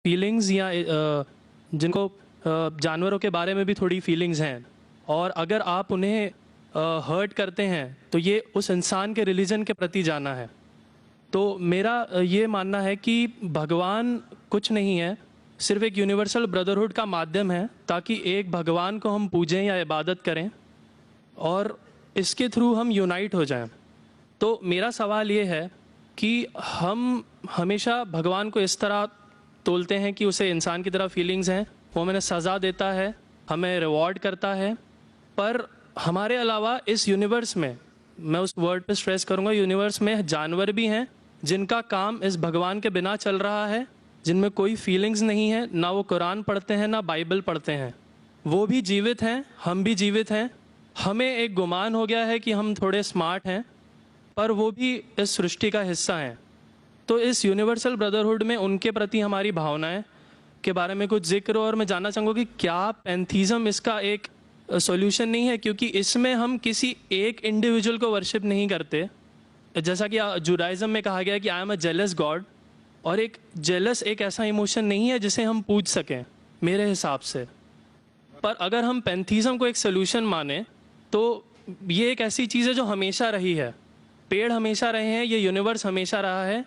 Feelings یا جن کو جانوروں کے بارے میں بھی تھوڑی فیلنگز ہیں، اور اگر آپ انہیں ہرٹ کرتے ہیں تو یہ اس انسان کے ریلیجن کے پرتی جانا ہے. تو میرا یہ ماننا ہے کہ بھگوان کچھ نہیں ہے، صرف ایک یونیورسل بردرہڈ کا مادھیم ہے تاکہ ایک بھگوان کو ہم پوجیں یا عبادت کریں اور اس کے تھرو ہم یونائٹ ہو جائیں. تو میرا سوال یہ ہے کہ ہم ہمیشہ بھگوان کو اس طرح تولتے ہیں کہ اسے انسان کی طرح فیلنگز ہیں، وہ ہمیں سزا دیتا ہے، ہمیں ریوارڈ کرتا ہے، پر ہمارے علاوہ اس یونیورس میں اس ورڈ پہ سٹریس کروں گا، یونیورس میں جانور بھی ہیں جن کا کام اس بھگوان کے بنا چل رہا ہے، جن میں کوئی فیلنگز نہیں ہے، نہ وہ قرآن پڑھتے ہیں نہ بائبل پڑھتے ہیں. وہ بھی جیوت ہیں، ہم بھی جیوت ہیں. ہمیں ایک گمان ہو گیا ہے کہ ہم تھوڑے سمارٹ ہیں، پر وہ بھی اس سرشٹی کا حصہ ہیں. تو اس یونیورسل بردرہڈ میں ان کے پرتی ہماری بھاونائیں کے بارے میں کچھ ذکر ہو، اور میں جاننا چاہوں گا کہ کیا پینتھیزم اس کا ایک سولوشن نہیں ہے، کیونکہ اس میں ہم کسی ایک انڈیویجول کو ورشپ نہیں کرتے. جیسا کہ جوڈائزم میں کہا گیا کہ I am a jealous God, اور ایک جیلس ایک ایسا ایموشن نہیں ہے جسے ہم پوج سکیں میرے حساب سے. پر اگر ہم پینتھیزم کو ایک سولوشن مانیں تو یہ ایک ایسی چیز ہے جو ہمیشہ رہی ہے. پیڑ ہمیشہ رہے ہیں، یہ یونیورس ہمیشہ رہا ہے،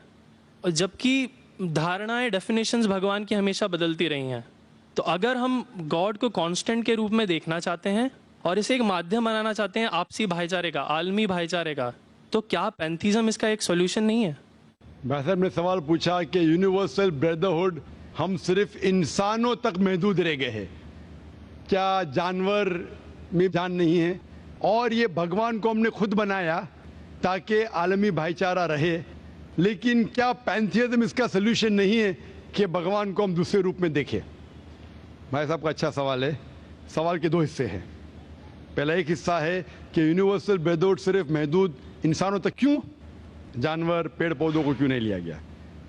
اور جبکہ دھارنائیں ڈیفینیشنز بھگوان کی ہمیشہ بدلتی رہی ہیں. تو اگر ہم گاڈ کو کانسٹنٹ کے روپ میں دیکھنا چاہتے ہیں اور اسے ایک مادھیم بنانا چاہتے ہیں آپسی بھائی چارے کا، عالمی بھائی چارے کا، تو کیا پینتھیزم اس کا ایک سولوشن نہیں ہے؟ بھائی صاحب نے سوال پوچھا کہ یونیورسل بردرہڈ ہم صرف انسانوں تک محدود رہ گئے ہیں، کیا جانور میں جان نہیں ہے؟ اور یہ بھگوان کو ہم نے خود بنایا تاکہ عالمی بھائی چارہ رہے، لیکن کیا پینتھیزم اس کا سلوشن نہیں ہے کہ بھگوان کو ہم دوسرے روپ میں دیکھیں؟ بھائی صاحب کا اچھا سوال ہے. سوال کے دو حصے ہیں. پہلا ایک حصہ ہے کہ یونیورسل بردرہڈ صرف محدود انسانوں تک کیوں، جانور پیڑ پودوں کو کیوں نہیں لیا گیا؟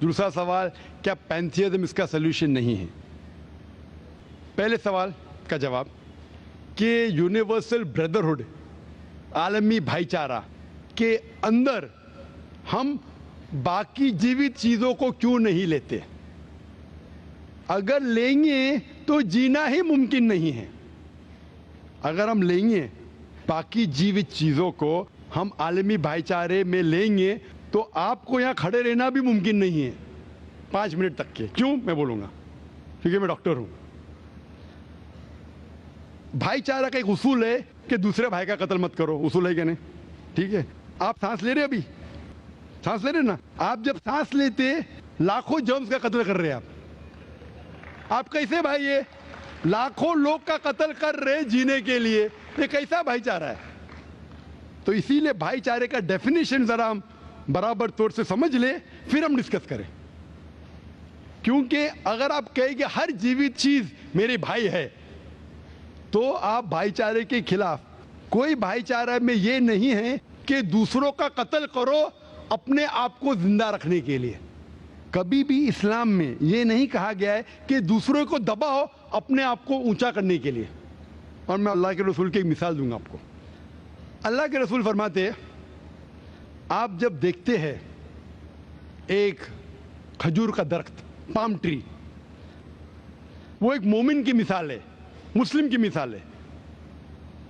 دوسرا سوال، کیا پینتھیزم اس کا سلوشن نہیں ہے؟ پہلے سوال کا جواب کہ یونیورسل بردرہڈ، عالمی بھائی چارہ کے اندر ہم باقی جیوت چیزوں کو کیوں نہیں لیتے؟ اگر لیں گے تو جینا ہی ممکن نہیں ہے. اگر ہم لیں گے باقی جیوت چیزوں کو، ہم عالمی بھائی چارے میں لیں گے تو آپ کو یہاں کھڑے رہنا بھی ممکن نہیں ہے 5 منٹ تک کے. کیوں؟ میں بولوں گا، کیونکہ میں ڈاکٹر ہوں. بھائی چارہ کا ایک اصول ہے کہ دوسرے بھائی کا قتل مت کرو. اصول ہے کہ نہیں؟ ٹھیک ہے. آپ سانس لے رہے، ابھی سانس لے رہے نا، آپ جب سانس لیتے لاکھوں جرمز کا قتل کر رہے ہیں. آپ کیسے بھائی، یہ لاکھوں لوگ کا قتل کر رہے جینے کے لیے، یہ کیسا بھائی چارہ ہے؟ تو اسی لیے بھائی چارے کا ڈیفینیشن ذرا ہم برابر طور سے سمجھ لیں، پھر ہم ڈسکس کریں. کیونکہ اگر آپ کہیں کہ ہر جیوت چیز میرے بھائی ہے تو آپ بھائی چارے کے خلاف. کوئی بھائی چارہ میں یہ نہیں ہے کہ دوسروں کا قتل کرو اپنے آپ کو زندہ رکھنے کے لیے. کبھی بھی اسلام میں یہ نہیں کہا گیا ہے کہ دوسروں کو دباؤ اپنے آپ کو اونچا کرنے کے لیے. اور میں اللہ کے رسول کی ایک مثال دوں گا آپ کو. اللہ کے رسول فرماتے ہیں، آپ جب دیکھتے ہیں ایک کھجور کا درخت، پام ٹری، وہ ایک مومن کی مثال ہے، مسلم کی مثال ہے،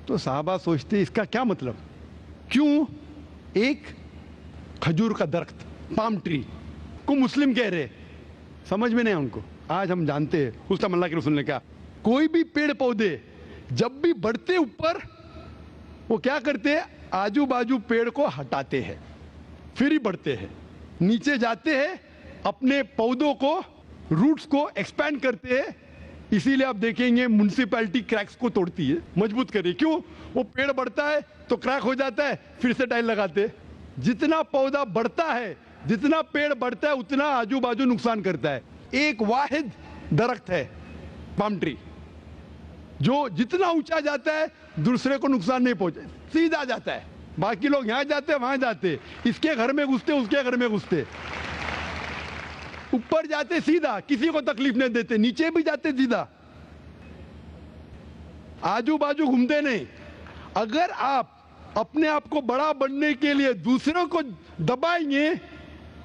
تو صحابہ سوچتے ہیں اس کا کیا مطلب؟ کیوں ایک کھجور کا درخت، پام ٹری کو مسلم کہہ رہے؟ سمجھ میں نہیں ان کو. آج ہم جانتے ہیں اس ٹائم اللہ کے رسول نے کہا کوئی بھی پیڑ پودے جب بھی بڑھتے اوپر، وہ کیا کرتے ہیں؟ آجو باجو پیڑ کو ہٹاتے ہیں، پھر ہی بڑھتے ہیں. نیچے جاتے ہیں، اپنے پودوں کو، روٹس کو ایکسپینڈ کرتے ہیں. اسی لیے آپ دیکھیں گے میونسپیلٹی کریکس کو توڑتی ہے، مضبوط کرے. کیوں؟ وہ پیڑ بڑھتا ہے تو کریک ہو جاتا ہے، پھر سے ٹائل لگاتے. جتنا پودا بڑھتا ہے، جتنا پیڑ بڑھتا ہے، اتنا آجو باجو نقصان کرتا ہے. ایک واحد درخت ہے پام ٹری، جو جتنا اونچا جاتا ہے دوسرے کو نقصان نہیں پہنچے، سیدھا جاتا ہے. باقی لوگ یہاں جاتے وہاں جاتے، اس کے گھر میں گھستے اس کے گھر میں گھستے. اوپر جاتے سیدھا، کسی کو تکلیف نہیں دیتے، نیچے بھی جاتے سیدھا، آجو باجو گھومتے نہیں. اگر آپ اپنے آپ کو بڑا بننے کے لیے دوسروں کو دبائیں گے،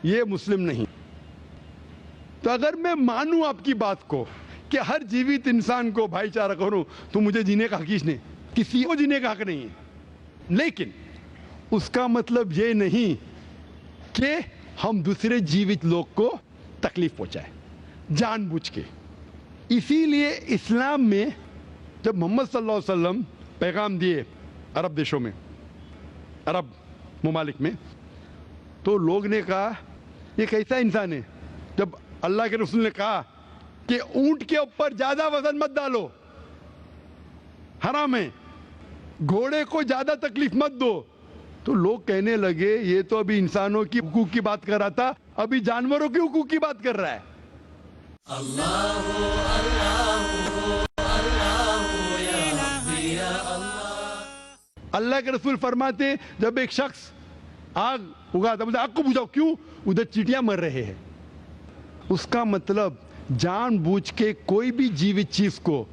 یہ مسلم نہیں. تو اگر میں مانوں آپ کی بات کو کہ ہر جیوت انسان کو بھائی چارہ کروں تو مجھے جینے کا حق ہی نہیں, کسی کو جینے کا حق نہیں ہے. لیکن اس کا مطلب یہ نہیں کہ ہم دوسرے جیوت لوگ کو تکلیف پہنچائیں جان بوجھ کے. اسی لیے اسلام میں جب محمد صلی اللہ علیہ وسلم پیغام دیے عرب دیشوں میں, عرب ممالک میں, تو لوگ نے کہا یہ کیسا انسان ہے. جب اللہ کے رسول نے کہا کہ اونٹ کے اوپر زیادہ وزن مت ڈالو, حرام ہے, گھوڑے کو زیادہ تکلیف مت دو, تو لوگ کہنے لگے یہ تو ابھی انسانوں کی حقوق کی بات کر رہا تھا, ابھی جانوروں کے حقوق کی بات کر رہا ہے. اللہ کے رسول فرماتے جب ایک شخص آگ اگاتا, مجھے آگ کو بجھاؤ, کیوں؟ ادھر چیٹیاں مر رہے ہیں. اس کا مطلب جان بوجھ کے کوئی بھی جیوت چیز کو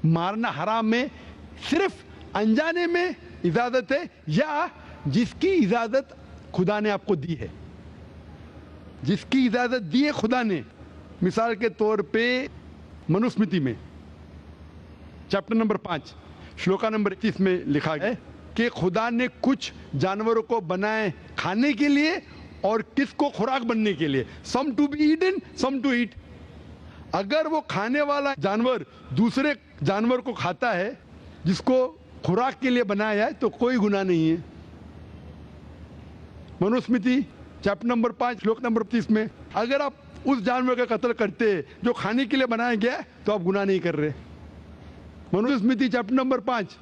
مارنا حرام ہے, صرف انجانے میں اجازت ہے یا جس کی اجازت خدا نے آپ کو دی ہے, جس کی اجازت دی ہے خدا نے. مثال کے طور پہ منوسمرتی میں چیپٹر نمبر 5 شلوکا نمبر 31 میں لکھا ہے کہ خدا نے کچھ جانوروں کو بنائے کھانے کے لیے اور کس کو خوراک بننے کے لیے. Some to be eaten, some to eat. اگر وہ کھانے والا جانور دوسرے جانور کو کھاتا ہے جس کو خوراک کے لیے بنایا ہے تو کوئی گناہ نہیں ہے. منوسمرتی چیپٹر نمبر 5 شلوک نمبر 30 میں اگر آپ اس جانور کا قتل کرتے جو کھانے کے لیے بنایا گیا تو آپ گناہ نہیں کر رہے. منوسمرتی چیپٹر نمبر 5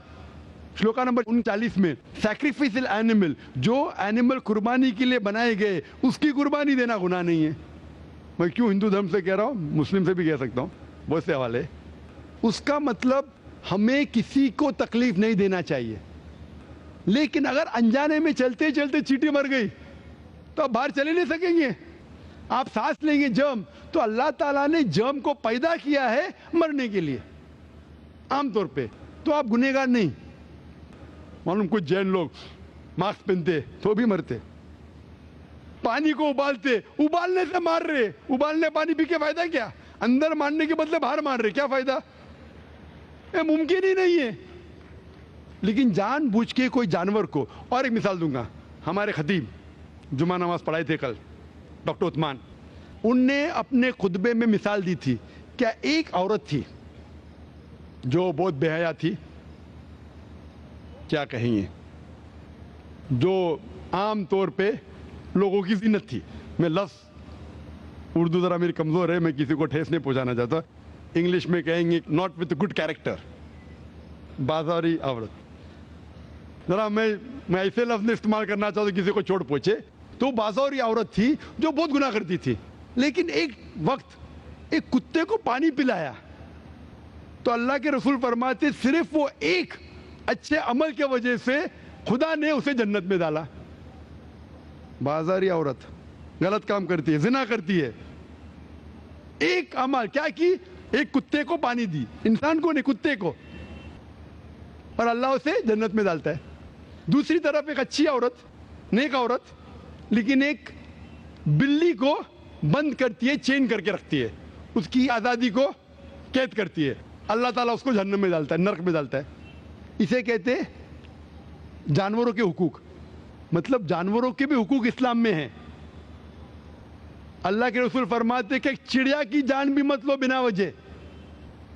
شلوکا نمبر 39 میں سیکریفائسل اینیمل, جو اینیمل قربانی کے لیے بنائے گئے اس کی قربانی دینا گناہ نہیں ہے. میں کیوں ہندو دھرم سے کہہ رہا ہوں, مسلم سے بھی کہہ سکتا ہوں, بہت سے حوالے. اس کا مطلب ہمیں کسی کو تکلیف نہیں دینا چاہیے. لیکن اگر انجانے میں چلتے چلتے چیٹی مر گئی تو آپ باہر چلے نہیں سکیں گے, آپ سانس لیں گے جرم. تو اللہ تعالیٰ نے جرم کو پیدا کیا ہے مرنے کے لیے عام طور پہ, تو آپ گنہگار نہیں. معلوم کچھ جین لوگ ماسک پہنتے تو بھی مرتے, پانی کو ابالتے, ابالنے سے مار رہے, ابالنے پانی پی کے فائدہ کیا؟ اندر مارنے کے بدلے باہر مار رہے, کیا فائدہ؟ یہ ممکن ہی نہیں ہے. لیکن جان بوجھ کے کوئی جانور کو, اور ایک مثال دوں گا, ہمارے خطیب جمعہ نماز پڑھائے تھے کل ڈاکٹر عثمان, ان نے اپنے خطبے میں مثال دی تھی. کیا ایک عورت تھی جو بہت بے حیا تھی, کیا کہیں گے, جو عام طور پہ لوگوں کی زینت تھی. میں لفظ اردو ذرا میری کمزور ہے, میں کسی کو ٹھیس نہیں پہنچانا چاہتا. انگلش میں کہیں گے ناٹ وتھ گڈ کیریکٹر, بازاری عورت. ذرا میں ایسے لفظ نہیں استعمال کرنا چاہتا کسی کو چوٹ پہنچے. تو بازاری عورت تھی جو بہت گناہ کرتی تھی, لیکن ایک وقت ایک کتے کو پانی پلایا تو اللہ کے رسول فرماتے صرف وہ ایک اچھے عمل کے وجہ سے خدا نے اسے جنت میں ڈالا. بازاری عورت غلط کام کرتی ہے, زنا کرتی ہے, ایک عمل کیا کی, ایک کتے کو پانی دی, انسان کو نہیں کتے کو, اور اللہ اسے جنت میں ڈالتا ہے. دوسری طرف ایک اچھی عورت, نیک عورت, لیکن ایک بلی کو بند کرتی ہے, چین کر کے رکھتی ہے, اس کی آزادی کو قید کرتی ہے, اللہ تعالیٰ اس کو جہنم میں ڈالتا ہے, نرک میں ڈالتا ہے. اسے کہتے جانوروں کے حقوق. مطلب جانوروں کے بھی حقوق اسلام میں ہیں. اللہ کے رسول فرماتے کہ چڑیا کی جان بھی مت لو بنا وجہ.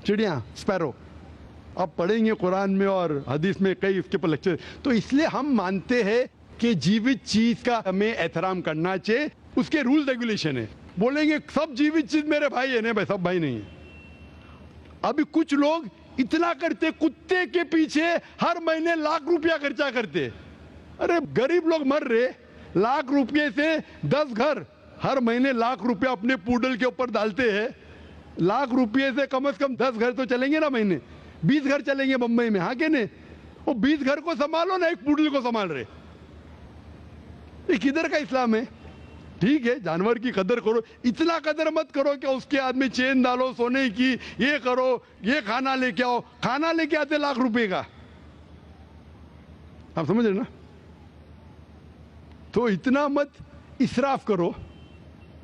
چڑیا, اسپیرو, آپ پڑھیں گے قرآن میں اور حدیث میں کئی اس کے پر لیکچر. تو اس لیے ہم مانتے ہیں کہ جیوت چیز کا ہمیں احترام کرنا چاہیے, اس کے رول ریگولیشن ہے. بولیں گے سب جیوت چیز میرے بھائی ہے, نہیں بھائی, سب بھائی نہیں ہے. ابھی کچھ لوگ اتنا کرتے, کتے کے پیچھے ہر مہینے لاکھ روپیہ خرچہ کرتے. ارے غریب لوگ مر رہے, لاکھ روپے سے 10 گھر ہر مہینے لاکھ روپیہ اپنے پوڈل کے اوپر ڈالتے ہیں. لاکھ روپے سے کم از کم 10 گھر تو چلیں گے نا مہینے, 20 گھر چلیں گے بمبئی میں, ہاں کہ نہیں؟ وہ 20 گھر کو سنبھالو نا, ایک پوڈل کو سنبھال رہے. یہ کدھر کا اسلام ہے؟ ٹھیک ہے جانور کی قدر کرو, اتنا قدر مت کرو کہ اس کے ہاتھ میں چین ڈالو سونے کی, یہ کرو, یہ کھانا لے کے آؤ. کھانا لے کے آتے لاکھ روپے کا, آپ سمجھ رہے نا؟ تو اتنا مت اسراف کرو,